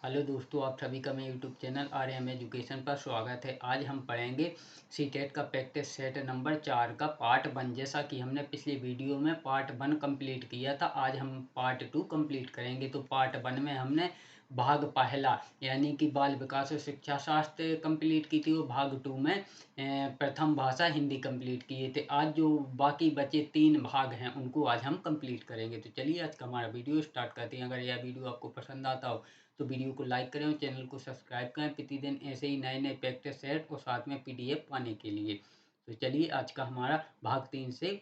Hello दोस्तों, आप सभी का मेरे यूट्यूब चैनल आर्यम एजुकेशन पर स्वागत है। आज हम पढ़ेंगे सीटेट का प्रैक्टिस सेट नंबर 4 का पार्ट 1। जैसा कि हमने पिछले वीडियो में पार्ट 1 कंप्लीट किया था, आज हम पार्ट 2 कंप्लीट करेंगे। तो पार्ट 1 में हमने भाग पहला यानी कि बाल विकास और शिक्षा शास्त्र कंप्लीट की थी और भाग 2 में प्रथम भाषा हिंदी कंप्लीट किए थे। आज जो बाकी बचे 3 भाग हैं उनको आज हम कंप्लीट करेंगे। तो चलिए आज का हमारा वीडियो स्टार्ट करते हैं। अगर यह वीडियो आपको पसंद आता हो तो वीडियो को लाइक करें और चैनल को सब्सक्राइब करें प्रतिदिन ऐसे ही नए नए प्रैक्टिस सेट और साथ में पीडीएफ पाने के लिए। तो चलिए आज का हमारा भाग 3 से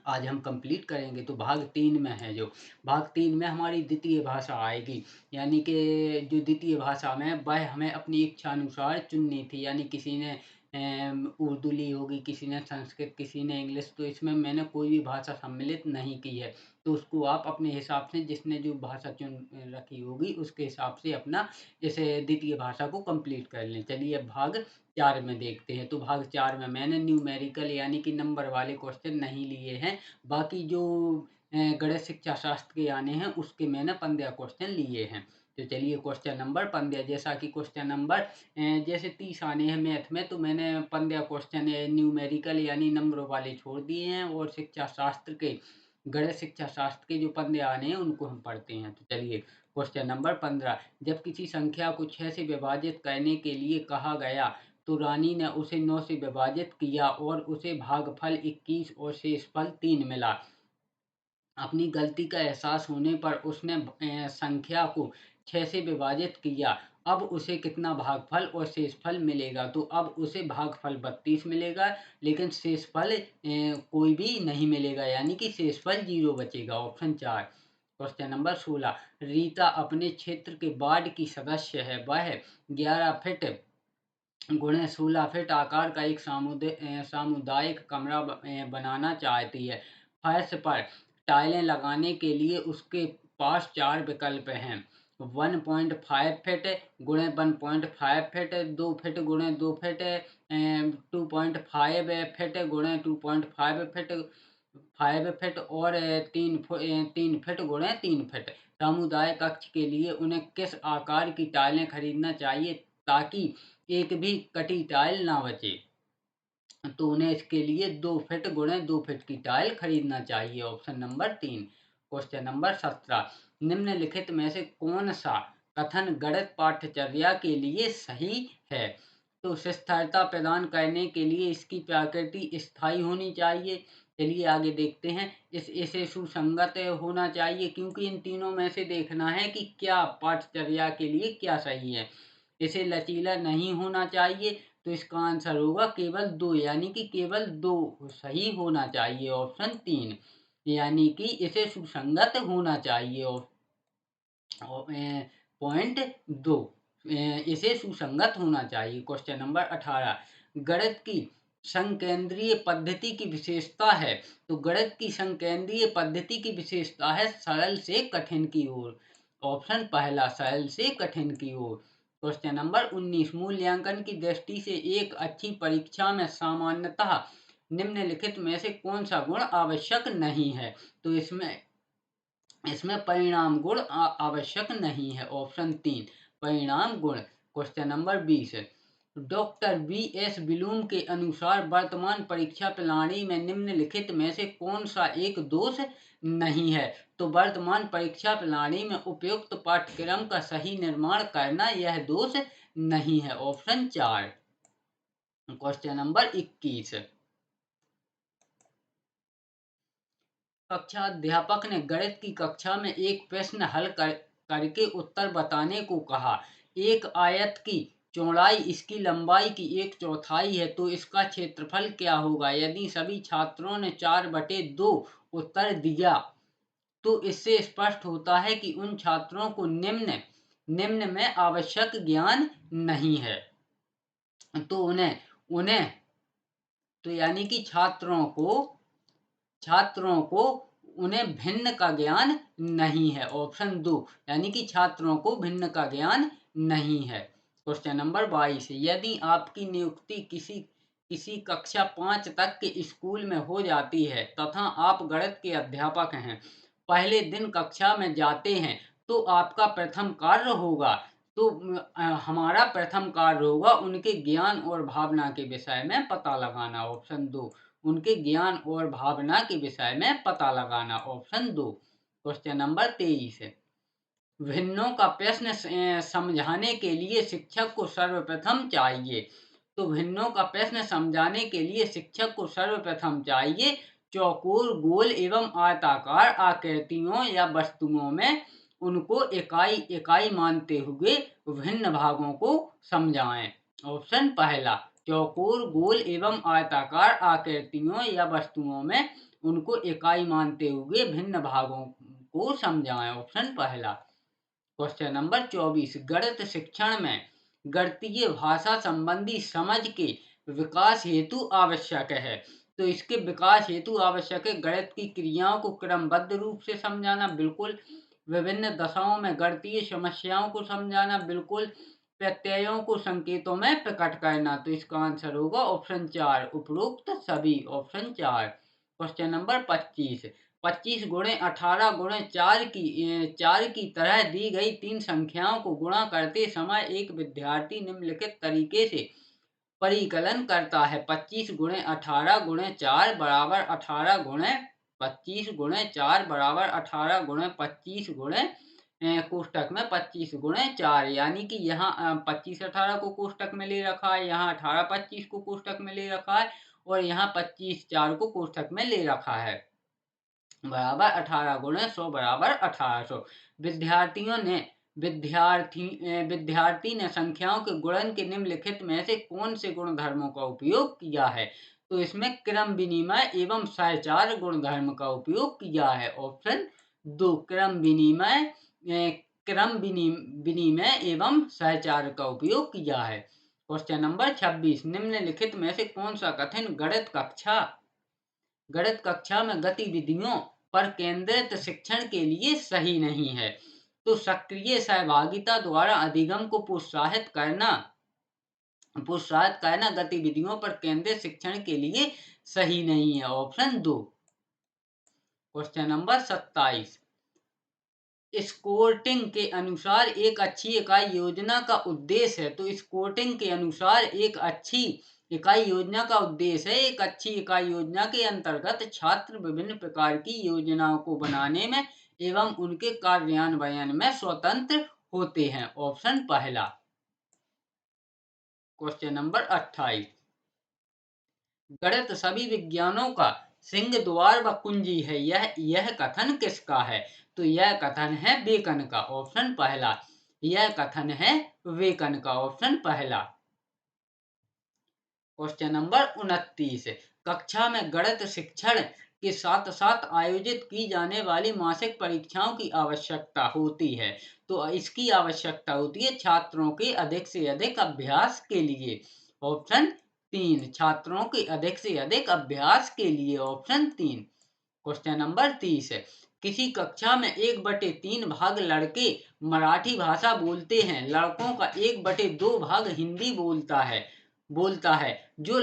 आज हम कंप्लीट करेंगे। तो भाग 3 में है, जो भाग 3 में हमारी द्वितीय भाषा आएगी, यानी कि जो द्वितीय भाषा में वह हमें अपनी इच्छा अनुसार चुननी थी। यानी किसी ने उर्दू ली होगी, किसी ने संस्कृत, किसी ने इंग्लिश। तो इसमें मैंने कोई भी भाषा सम्मिलित नहीं की है। तो उसको आप अपने हिसाब से, जिसने जो भाषा चुन रखी होगी उसके हिसाब से अपना इस द्वितीय भाषा को कंप्लीट कर लें। चलिए अब भाग 4 में देखते हैं। तो भाग 4 में मैंने न्यूमेरिकल यानी कि नंबर वाले क्वेश्चन नहीं लिए हैं। बाकी जो गणित शिक्षा शास्त्र के आने हैं उसके मैंने 15 क्वेश्चन लिए हैं। तो चलिए क्वेश्चन नंबर 15, जैसा कि क्वेश्चन नंबर जैसे 30 आने हैं मैथ में, तो मैंने 15 क्वेश्चन न्यूमेरिकल यानी नंबरों वाले छोड़ दिए हैं और शिक्षा शास्त्र के, गणित शिक्षा शास्त्र के जो 15 आने हैं उनको हम पढ़ते हैं। तो चलिए क्वेश्चन नंबर 15, जब किसी संख्या को 6 से विभाजित करने के लिए कहा गया तो रानी ने उसे 9 से विभाजित किया और उसे भागफल 21 और शेषफल 3 मिला। अपनी गलती का एहसास होने पर उसने संख्या को 6 से विभाजित किया। अब उसे कितना भागफल और शेषफल मिलेगा? तो अब उसे भागफल 32 मिलेगा, लेकिन शेषफल कोई भी नहीं मिलेगा, यानी कि शेषफल 0 बचेगा। ऑप्शन 4। क्वेश्चन नंबर 16, रीता अपने क्षेत्र के वार्ड की सदस्य है। वह 11 फीट गुणे 16 फीट आकार का एक सामुदायिक कमरा बनाना चाहती है। फर्श पर टाइलें लगाने के लिए उसके पास 4 विकल्प हैं। 1.5 फीट गुणे 1.5 फीट, 2 फीट गुणे 2 फीट, 2.5 फीट गुणे 2.5 फीट, 5 फीट और 3 फीट गुणे 3 फीट। सामुदायिक कक्ष के लिए उन्हें किस आकार की टाइलें खरीदना चाहिए ताकि एक भी कटी टाइल ना बचे? तो उन्हें इसके लिए 2 फीट गुणे 2 फीट की टाइल खरीदना चाहिए। Option number 3। क्वेश्चन नंबर 17, निम्नलिखित में से कौन सा कथन गणित पाठ्यचर्या के लिए सही है? तो स्थिरता प्रदान करने के लिए इसकी प्रकृति स्थायी होनी चाहिए। चलिए आगे देखते हैं। इसे सुसंगत होना चाहिए, क्योंकि इन तीनों में से देखना है कि क्या पाठ्यचर्या के लिए क्या सही है। इसे लचीला नहीं होना चाहिए, तो इसका आंसर होगा केवल 2, यानी कि केवल 2 सही होना चाहिए। ऑप्शन 3, यानी कि इसे सुसंगत होना चाहिए। पॉइंट 2, इसे सुसंगत होना चाहिए। क्वेश्चन नंबर 18, गणित की संकेंद्रीय पद्धति की विशेषता है। तो गणित की संकेंद्रीय पद्धति की विशेषता है सरल से कठिन की ओर। ऑप्शन पहला, सरल से कठिन की ओर। क्वेश्चन नंबर 19, मूल्यांकन की दृष्टि से एक अच्छी परीक्षा में सामान्यतः निम्नलिखित में से कौन सा गुण आवश्यक नहीं है? तो इसमें इसमें परिणाम गुण आवश्यक नहीं है। ऑप्शन 3, परिणाम गुण। Question number 20, doctor VS. Bloom के अनुसार वर्तमान परीक्षा प्रणाली में निम्नलिखित में से कौन सा एक दोष नहीं है? तो वर्तमान परीक्षा प्रणाली में उपयुक्त पाठ्यक्रम का सही निर्माण करना यह दोष नहीं है। ऑप्शन 4। क्वेश्चन नंबर 21, कक्षा अध्यापक ने गणित की कक्षा में एक प्रश्न हल करके उत्तर बताने को कहा। एक आयत की चौड़ाई इसकी लंबाई की 1/4 है, तो इसका क्षेत्रफल क्या होगा? यदि सभी छात्रों ने 4/2 उत्तर दिया तो इससे स्पष्ट होता है कि उन छात्रों को निम्न निम्न में आवश्यक ज्ञान नहीं है। तो उन्हें उन्हें तो यानी कि छात्रों को उन्हें भिन्न का ज्ञान नहीं है। ऑप्शन 2, यानी कि छात्रों को भिन्न का ज्ञान नहीं है। क्वेश्चन नंबर 22, यदि आपकी नियुक्ति किसी कक्षा 5 तक के स्कूल में हो जाती है तथा आप गणित के अध्यापक हैं, पहले दिन कक्षा में जाते हैं तो आपका प्रथम कार्य होगा, तो हमारा प्रथम कार्य होगा उनके ज्ञान और भावना के विषय में पता लगाना। ऑप्शन 2, उनके ज्ञान और भावना के विषय में पता लगाना। ऑप्शन 2। क्वेश्चन नंबर 23 है, भिन्नों का प्रश्न समझाने के लिए शिक्षक को सर्वप्रथम चाहिए। तो भिन्नों का प्रश्न समझाने के लिए शिक्षक को सर्वप्रथम चाहिए चौकोर, गोल एवं आयताकार आकृतियों या वस्तुओं में उनको इकाई इकाई मानते हुए भिन्न भागों को समझाएं। ऑप्शन पहला, चौकोर, गोल एवं आयताकार आकृतियों या वस्तुओं में उनको इकाई मानते हुए भिन्न भागों को समझाएं। ऑप्शन पहला। क्वेश्चन नंबर 24, गणित शिक्षण में गणितीय भाषा संबंधी समझ के विकास हेतु आवश्यक है। तो इसके विकास हेतु आवश्यक है गणित की क्रियाओं को क्रमबद्ध रूप से समझाना, बिल्कुल। विभिन्न दशाओं में गणितीय समस्याओं को समझाना, बिल्कुल। प्रत्ययों को संकेतों में प्रकट करना। तो इसका आंसर होगा ऑप्शन 4, उपरोक्त सभी। ऑप्शन 4। क्वेश्चन नंबर 25, 25 गुणे 18 गुणे 4 की तरह दी गई तीन संख्याओं को गुणा करते समय एक विद्यार्थी निम्नलिखित तरीके से परिकलन करता है। 25 गुणे 18 गुणे 4 बराबर 18 गुणे 25 गुणे 4 बराबर 18 गुणे 25 गुणे कोष्टक में 25 गुणे 4, यानी कि यहाँ 25 18 को कोष्टक में ले रखा है, यहाँ 18 25 को कोष्टक में ले रखा है और यहाँ 25 4 को कोष्टक में ले रखा है, बराबर 18 गुणे 100 बराबर 1800। विद्यार्थी ने संख्याओं के गुणन के निम्नलिखित में से कौन से गुणधर्मों का उपयोग किया है। तो इसमें क्रम विनिमय एवं सहचार गुणधर्म का उपयोग किया है। ऑप्शन 2, क्रम विनिमय एवं सहचार का उपयोग किया है। क्वेश्चन नंबर 26, निम्नलिखित में से कौन सा कथन गणित कक्षा में गतिविधियों पर केंद्रित शिक्षण के लिए सही नहीं है। तो सक्रिय सहभागिता द्वारा अधिगम को प्रोत्साहित करना गतिविधियों पर केंद्रित शिक्षण के लिए सही नहीं है। ऑप्शन 2। क्वेश्चन नंबर 27, स्कोर्टिंग के अनुसार एक अच्छी इकाई योजना का उद्देश्य है। तो स्कोर्टिंग के अनुसार एक अच्छी इकाई योजना का उद्देश्य है, एक अच्छी इकाई योजना के अंतर्गत छात्र विभिन्न प्रकार की योजनाओं को बनाने में एवं उनके कार्यान्वयन में स्वतंत्र होते हैं। ऑप्शन पहला। क्वेश्चन नंबर 28, गणित सभी विज्ञानों का सिंह द्वार व कुंजी है, यह कथन किसका है। तो यह कथन है बेकन का। ऑप्शन पहला, यह कथन है बेकन का। ऑप्शन पहला। क्वेश्चन नंबर 29, कक्षा में गणित शिक्षण के साथ साथ आयोजित की जाने वाली मासिक परीक्षाओं की आवश्यकता होती है। तो इसकी आवश्यकता होती है छात्रों के अधिक से अधिक अभ्यास के लिए। ऑप्शन 3, छात्रों के अधिक से अधिक अभ्यास के लिए। ऑप्शन 3। क्वेश्चन नंबर 30, किसी कक्षा में 1/3 भाग लड़के मराठी भाषा बोलते हैं, लड़कों का 1/2 भाग हिंदी बोलता है। जो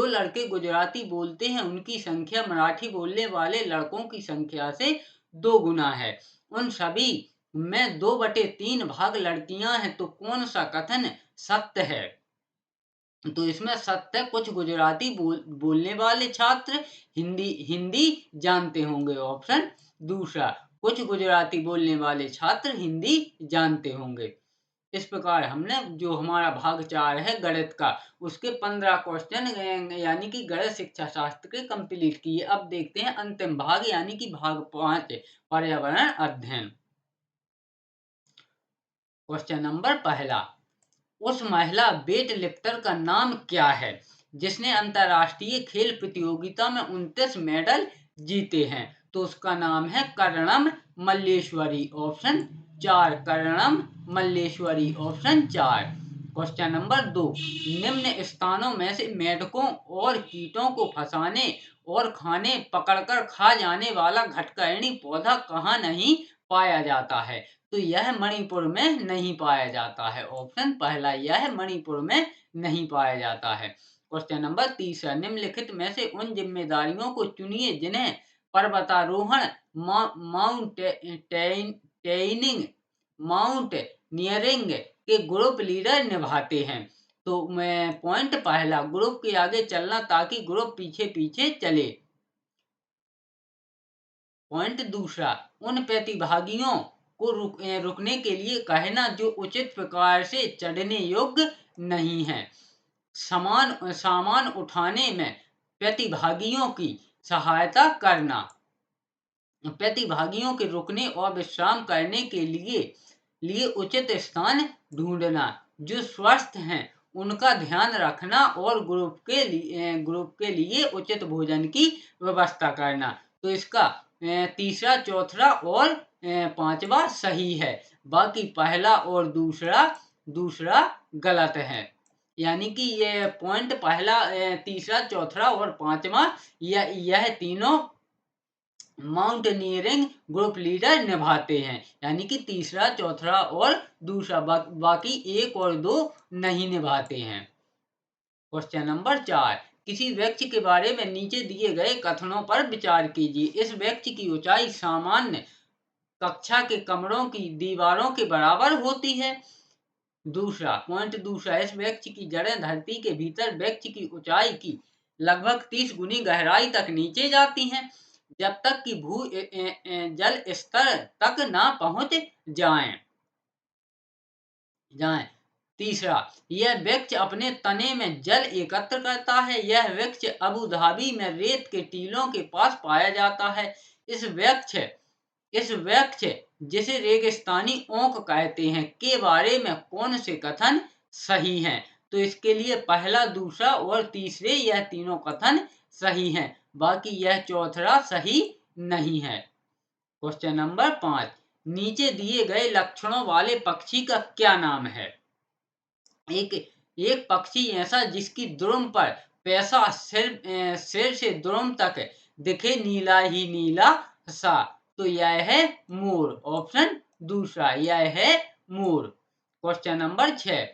लड़के गुजराती बोलते हैं उनकी संख्या मराठी बोलने वाले लड़कों की संख्या से 2 गुना है। उन सभी में 2/3 भाग लड़कियां हैं, तो कौन सा कथन सत्य है। तो इसमें सत्य, कुछ गुजराती बोलने वाले छात्र हिंदी जानते होंगे। ऑप्शन दूसरा, कुछ गुजराती बोलने वाले छात्र हिंदी जानते होंगे। इस प्रकार हमने जो हमारा भाग 4 है गणित का, उसके 15 क्वेश्चन यानी कि गणित शिक्षा शास्त्र के कंप्लीट किए। अब देखते हैं अंतिम भाग यानी कि भाग 5, पर्यावरण अध्ययन। क्वेश्चन नंबर पहला, उस महिला वेट लिफ्टर का नाम क्या है जिसने अंतरराष्ट्रीय खेल प्रतियोगिता में 29 मेडल जीते हैं। तो उसका नाम है Karnam Malleswari. Option 4, Karnam Malleswari. Option 4। Question number 2, निम्न स्थानों में से मेढकों और कीटों को फंसाने और खाने पकड़कर खा जाने वाला घटकर्णी पौधा कहाँ नहीं पाया जाता है। तो यह मणिपुर में नहीं पाया जाता है। ऑप्शन पहला, यह मणिपुर में नहीं पाया जाता है। क्वेश्चन नंबर 3, निम्नलिखित में से उन जिम्मेदारियों को चुनिए जिन्हें पर्वतारोहण टेनिंग माउंटेनियरिंग के ग्रुप लीडर निभाते हैं। तो मैं पॉइंट पहला, ग्रुप के आगे चलना ताकि ग्रुप पीछे पीछे चले। पॉइंट दूसरा, उन प्रतिभागियों को रुकने के लिए कहना जो उचित प्रकार से चढ़ने योग्य नहीं है। सामान उठाने में प्रतिभागियों की सहायता करना। प्रतिभागियों के रुकने और विश्राम करने के लिए उचित स्थान ढूंढना। जो स्वस्थ हैं उनका ध्यान रखना और ग्रुप के लिए उचित भोजन की व्यवस्था करना। तो इसका तीसरा, चौथा और पांचवा सही है, बाकी पहला और दूसरा गलत है। यानी कि ये पॉइंट पहला, तीसरा, चौथा और पांचवा यह तीनों माउंटेनियरिंग ग्रुप लीडर निभाते हैं। यानी कि तीसरा, चौथा और दूसरा, बाकी एक और दो नहीं निभाते हैं। क्वेश्चन नंबर 4, किसी व्यक्ति के बारे में नीचे दिए गए कथनों पर विचार कीजिए। इस व्यक्ति की ऊंचाई सामान्य कक्षा के कमरों की दीवारों के बराबर होती है। दूसरा, पॉइंट दूसरा, इस व्यक्ति की जड़ें धरती के भीतर व्यक्ति की ऊंचाई की लगभग 30 गुनी गहराई तक नीचे जाती हैं, जब तक कि भू जल स्तर तक ना पहुंच जाएं। तीसरा, यह वृक्ष अपने तने में जल एकत्र करता है। यह वृक्ष अबू धाबी में रेत के टीलों के पास पाया जाता है। इस वृक्ष जिसे रेगिस्तानी ओक कहते हैं के बारे में कौन से कथन सही हैं? तो इसके लिए पहला, दूसरा और तीसरे यह तीनों कथन सही हैं, बाकी यह चौथा सही नहीं है। क्वेश्चन नंबर 5, नीचे दिए गए लक्षणों वाले पक्षी का क्या नाम है? एक पक्षी ऐसा जिसकी द्रुम पर पैसा सिर से द्रुम तक दिखे नीला ही नीला सा, तो यह है मोर। ऑप्शन दूसरा, यह है मोर। क्वेश्चन नंबर 6,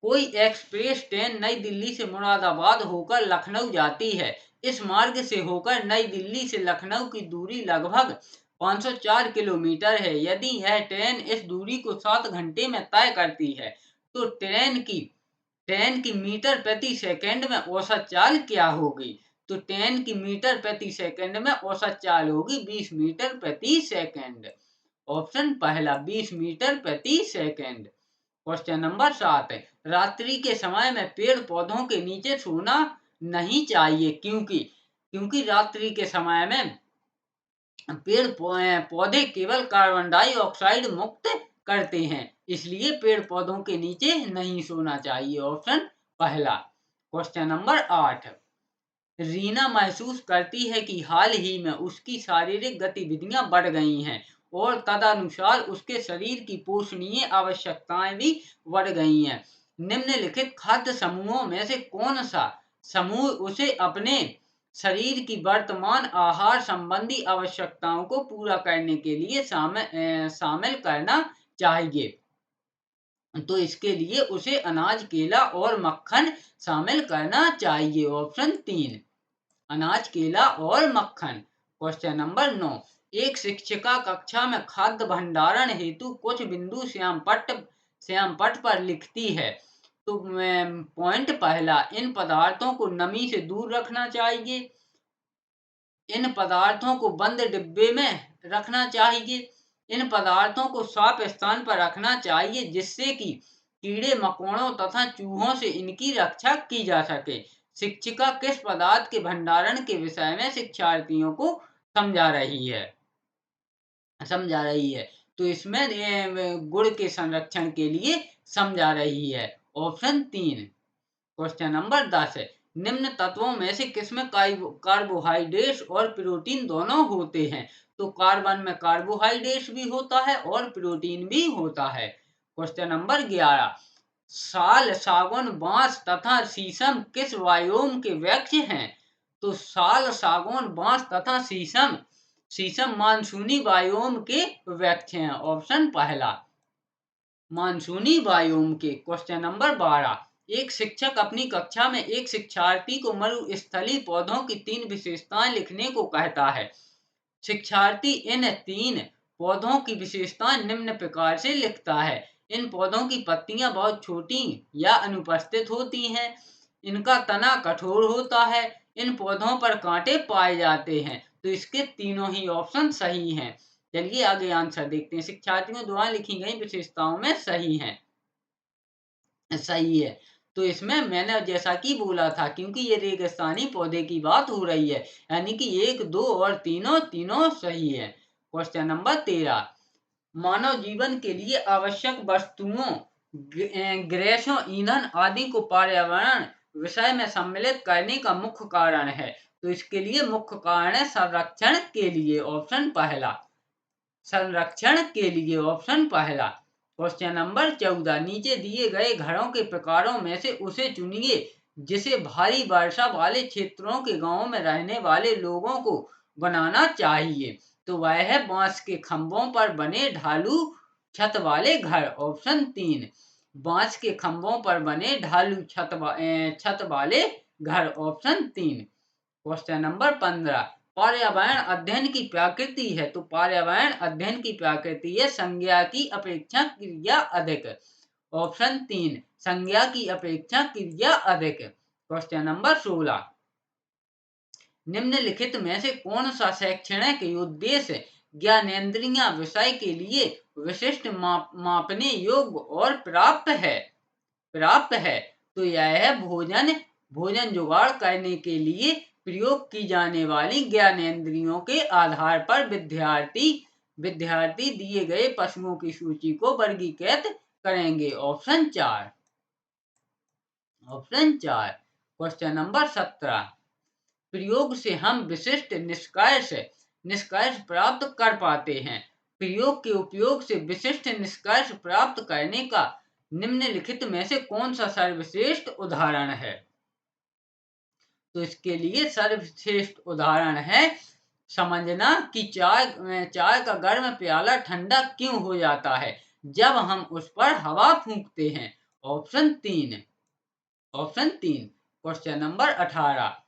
कोई एक्सप्रेस ट्रेन नई दिल्ली से मुरादाबाद होकर लखनऊ जाती है। इस मार्ग से होकर नई दिल्ली से लखनऊ की दूरी लगभग 504 किलोमीटर है। यदि यह ट्रेन इस दूरी को 7 घंटे में तय करती है, तो ट्रेन की मीटर प्रति सेकंड में औसत चाल क्या होगी? तो ट्रेन की मीटर प्रति सेकंड में औसत चाल होगी 20 मीटर प्रति सेकंड। ऑप्शन पहला, 20 मीटर प्रति सेकंड। क्वेश्चन नंबर 7, रात्रि के समय में पेड़ पौधों के नीचे सोना नहीं चाहिए, क्योंकि रात्रि के समय में पेड़ पौधे केवल कार्बन डाइऑक्साइड मुक्त करते हैं, इसलिए पेड़ पौधों के नीचे नहीं सोना चाहिए। ऑप्शन पहला। क्वेश्चन नंबर 8, रीना महसूस करती है कि हाल ही में उसकी शारीरिक गतिविधियां बढ़ गई हैं और तदनुसार उसके शरीर की पोषणीय आवश्यकताएं भी बढ़ गई हैं। निम्नलिखित खाद्य समूहों में से कौन सा समूह उसे अपने शरीर की वर्तमान आहार संबंधी आवश्यकताओं को पूरा करने के लिए शामिल करना चाहिए? तो इसके लिए उसे अनाज, केला और मक्खन शामिल करना चाहिए। ऑप्शन 3, अनाज, केला और मक्खन। क्वेश्चन नंबर 9, एक शिक्षिका कक्षा में खाद्य भंडारण हेतु कुछ बिंदु श्यामपट्ट पर लिखती है। तो पॉइंट पहला, इन पदार्थों को नमी से दूर रखना चाहिए, इन पदार्थों को बंद डिब्बे में रखना चाहिए, इन पदार्थों को साफ स्थान पर रखना चाहिए जिससे कि कीड़े मकोड़ों तथा चूहों से इनकी रक्षा की जा सके। शिक्षिका किस पदार्थ के भंडारण के विषय में शिक्षार्थियों को समझा रही है? तो इसमें गुड़ के संरक्षण के लिए समझा रही है। ऑप्शन 3। क्वेश्चन नंबर 10 है, निम्न तत्वों में से किसमें कार्बोहाइड्रेट और प्रोटीन दोनों होते हैं? तो कार्बन में कार्बोहाइड्रेट भी होता है और प्रोटीन भी होता है। क्वेश्चन नंबर 11, साल, सागौन, बांस तथा शीशम किस वायोम के वृक्ष हैं? तो साल, सागौन, बांस तथा शीशम मानसूनी वायोम के वृक्ष हैं। ऑप्शन पहला, मानसूनी वायोम के। क्वेश्चन नंबर 12, एक शिक्षक अपनी कक्षा में एक शिक्षार्थी को मरुस्थलीय पौधों की 3 विशेषताएं लिखने को कहता है। शिक्षार्थी इन 3 पौधों की विशेषताएं निम्न प्रकार से लिखता है। इन पौधों की पत्तियां बहुत छोटी या अनुपस्थित होती हैं। इनका तना कठोर होता है। इन पौधों पर कांटे पाए जाते हैं। तो इसके तीनों ही ऑप्शन सही हैं। चलिए आगे आंसर देखते हैं। शिक्षार्थियों द्वारा लिखी गई विशेषताओं में सही है, सही है। तो इसमें मैंने जैसा कि बोला था, क्योंकि ये रेगिस्तानी पौधे की बात हो रही है, यानी कि 1, 2 और तीनों तीनों सही है। क्वेश्चन नंबर 13, मानव जीवन के लिए आवश्यक वस्तुओं, गैसों, ईंधन आदि को पर्यावरण विषय में सम्मिलित करने का मुख्य कारण है। तो इसके लिए मुख्य कारण है संरक्षण के लिए, ऑप्शन पहला। संरक्षण के लिए, ऑप्शन पहला। क्वेश्चन नंबर 14, नीचे दिए गए घरों के प्रकारों में से उसे चुनिए जिसे भारी वर्षा वाले क्षेत्रों के गांवों में रहने वाले लोगों को बनाना चाहिए। तो वह है बांस के खंभों पर बने ढालू छत वाले घर, ऑप्शन 3। बांस के खंभों पर बने ढालू छत वाले घर, ऑप्शन 3। क्वेश्चन नंबर 15, पर्यावरण अध्ययन की प्रकृति है। तो पर्यावरण अध्ययन की प्रकृति है संज्ञा की अपेक्षा क्रिया अधिक, ऑप्शन 3। संज्ञा की अपेक्षा क्रिया अधिक। क्वेश्चन नंबर 16, निम्नलिखित में से कौन सा शैक्षणिक उद्देश्य ज्ञानेंद्रिय विषय के लिए विशिष्ट मापने योग्य और प्राप्त है। तो यह है भोजन जुगाड़ करने के लिए प्रयोग की जाने वाली ज्ञानेंद्रियों के आधार पर विद्यार्थी दिए गए पशुओं की सूची को वर्गीकृत करेंगे, ऑप्शन 4। क्वेश्चन नंबर 17, प्रयोग से हम विशिष्ट निष्कर्ष प्राप्त कर पाते हैं। प्रयोग के उपयोग से विशिष्ट निष्कर्ष प्राप्त करने का निम्नलिखित में से कौन सा सर्वश्रेष्ठ उदाहरण है। तो इसके लिए सर्वश्रेष्ठ उदाहरण है समझना कि चाय का गर्म प्याला ठंडा क्यों हो जाता है जब हम उस पर हवा फूंकते हैं, ऑप्शन 3। क्वेश्चन नंबर 18,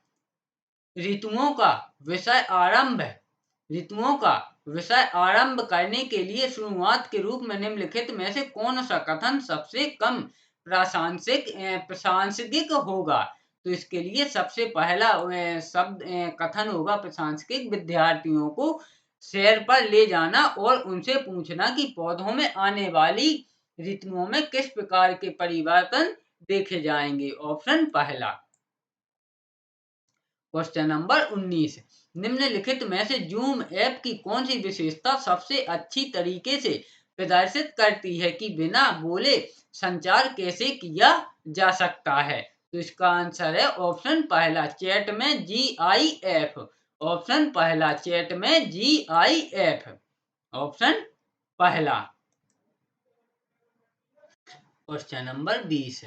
ऋतुओं का विषय आरंभ करने के लिए शुरुआत के रूप में निम्नलिखित में से कौन सा कथन सबसे कम प्रासंगिक होगा। तो इसके लिए सबसे पहला शब्द कथन होगा प्रशंसक, विद्यार्थियों को सैर पर ले जाना और उनसे पूछना कि पौधों में आने वाली ऋतुओं में किस प्रकार के परिवर्तन देखे जाएंगे, ऑप्शन पहला। क्वेश्चन नंबर 19, निम्नलिखित में से जूम ऐप की कौन सी विशेषता सबसे अच्छी तरीके से प्रदर्शित करती है कि बिना बोले संचार कैसे किया जा सकता है। तो इसका आंसर है ऑप्शन पहला, चैट में GIF, ऑप्शन पहला, चैट में GIF, ऑप्शन पहला। क्वेश्चन नंबर 20,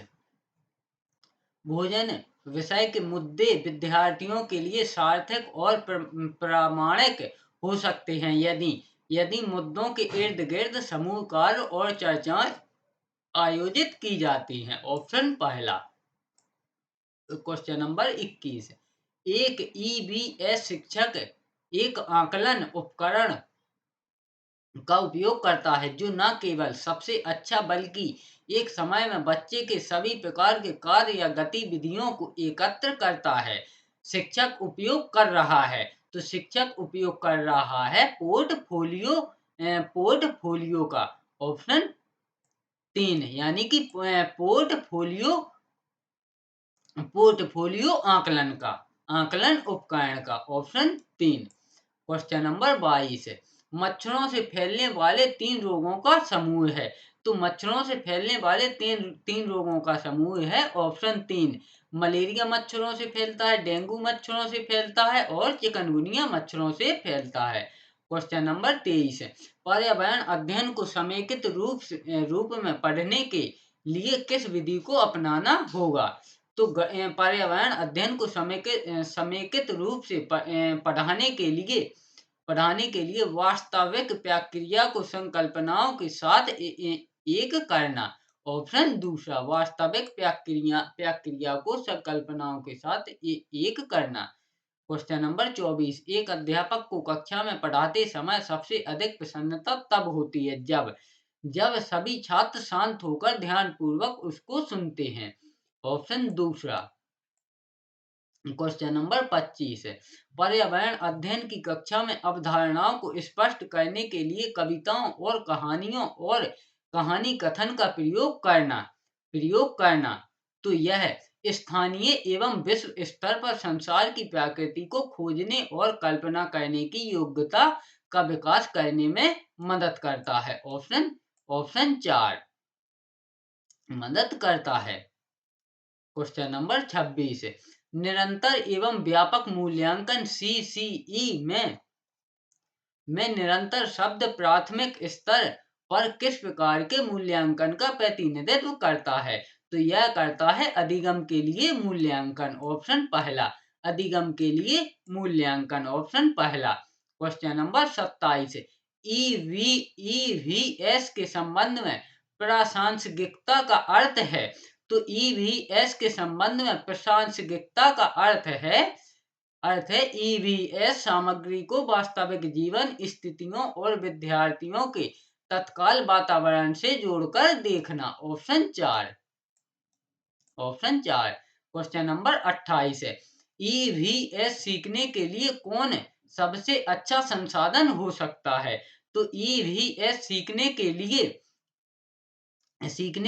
भोजन विषय के मुद्दे विद्यार्थियों के लिए सार्थक और प्रामाणिक हो सकते हैं यदि मुद्दों के इर्द गिर्द समूह कार्य और चर्चाएं आयोजित की जाती हैं, ऑप्शन पहला। क्वेश्चन नंबर 21, एक EVS शिक्षक एक आकलन उपकरण का उपयोग करता है जो न केवल सबसे अच्छा बल्कि एक समय में बच्चे के सभी प्रकार के कार्य या गतिविधियों को एकत्र करता है। शिक्षक उपयोग कर रहा है। तो शिक्षक उपयोग कर रहा है पोर्टफोलियो का, ऑप्शन 3, यानी कि पोर्टफोलियो आकलन उपकरण का, ऑप्शन 3। क्वेश्चन नंबर 22, मच्छरों से फैलने वाले 3 रोगों का समूह है। तो मच्छरों से फैलने वाले तीन रोगों का समूह है, ऑप्शन 3। मलेरिया मच्छरों से फैलता है, डेंगू मच्छरों से फैलता है और चिकनगुनिया मच्छरों से फैलता है। क्वेश्चन नंबर 23, पर्यावरण अध्ययन को समेकित रूप में पढ़ने के लिए किस विधि को अपनाना होगा। तो पर्यावरण अध्ययन को समेकित रूप से पढ़ाने के लिए वास्तविक प्रक्रिया को संकल्पनाओं के साथ एक करना, ऑप्शन दूसरा, वास्तविक प्रक्रिया को संकल्पनाओं के साथ एक करना। क्वेश्चन नंबर 24, एक अध्यापक को कक्षा में पढ़ाते समय सबसे अधिक प्रसन्नता तब होती है जब सभी छात्र शांत होकर ध्यानपूर्वक उसको सुनते हैं। ऑप्शन दूसरा। क्वेश्चन नंबर 25 है, पर्यावरण अध्ययन की कक्षा में अवधारणाओं को स्पष्ट करने के लिए कविताओं और कहानियों और कहानी कथन का प्रयोग करना। तो यह स्थानीय एवं विश्व स्तर पर संसार की प्रकृति को खोजने और कल्पना करने की योग्यता का विकास करने में मदद करता है। ऑप्शन 4 मदद करता है। क्वेश्चन नंबर 26, निरंतर एवं व्यापक मूल्यांकन CCE में निरंतर शब्द प्राथमिक स्तर पर किस प्रकार के मूल्यांकन का प्रतिनिधित्व करता है? तो यह करता है अधिगम के लिए मूल्यांकन। ऑप्शन पहला, अधिगम के लिए मूल्यांकन। ऑप्शन पहला। क्वेश्चन नंबर 27, EVS के संबंध में प्रासंगिकता का अर्थ है। तो EVS के संबंध में प्रासंगिकता का अर्थ है EVS सामग्री को वास्तविक जीवन स्थितियों और विद्यार्थियों के तत्काल वातावरण से जोड़कर देखना। ऑप्शन 4। क्वेश्चन नंबर 28 है, EVS सीखने के लिए कौन सबसे अच्छा संसाधन हो सकता है? तो EVS सीखने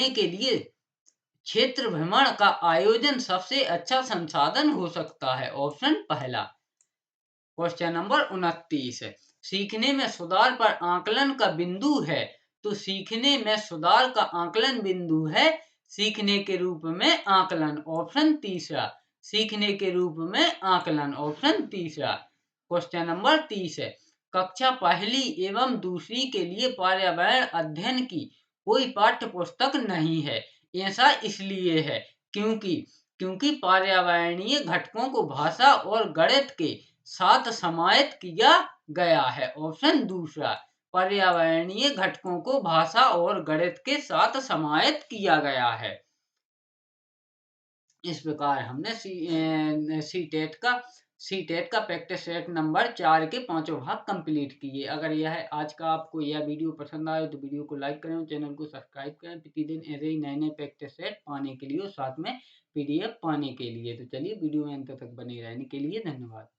के लिए क्षेत्र भ्रमण का आयोजन सबसे अच्छा संसाधन हो सकता है। ऑप्शन पहला। क्वेश्चन नंबर 29 है, सीखने में सुधार पर आकलन का बिंदु है। तो सीखने में सुधार का आकलन बिंदु है सीखने के रूप में आकलन। ऑप्शन तीसरा। सीखने के रूप में आकलन। ऑप्शन तीसरा। क्वेश्चन नंबर 30 है, कक्षा पहली एवं दूसरी के लिए पर्यावरण अध्ययन की कोई पाठ्य पुस्तक नहीं है। ऐसा इसलिए है क्योंकि पर्यावरणीय घटकों को भाषा और गणित के साथ समाहित किया गया है। ऑप्शन दूसरा। पर्यावरणीय घटकों को भाषा और गणित के साथ समाहित किया गया है। इस प्रकार हमने सी टेट का प्रैक्टिस सेट नंबर 4 के 5 भाग कंप्लीट किए। अगर यह आज का आपको यह वीडियो पसंद आए तो वीडियो को लाइक करें, चैनल को सब्सक्राइब करें प्रतिदिन ऐसे ही नए नए प्रैक्टिस सेट पाने के लिए और साथ में PDF पाने के लिए। तो चलिए वीडियो में अंत तक बने रहने के लिए धन्यवाद।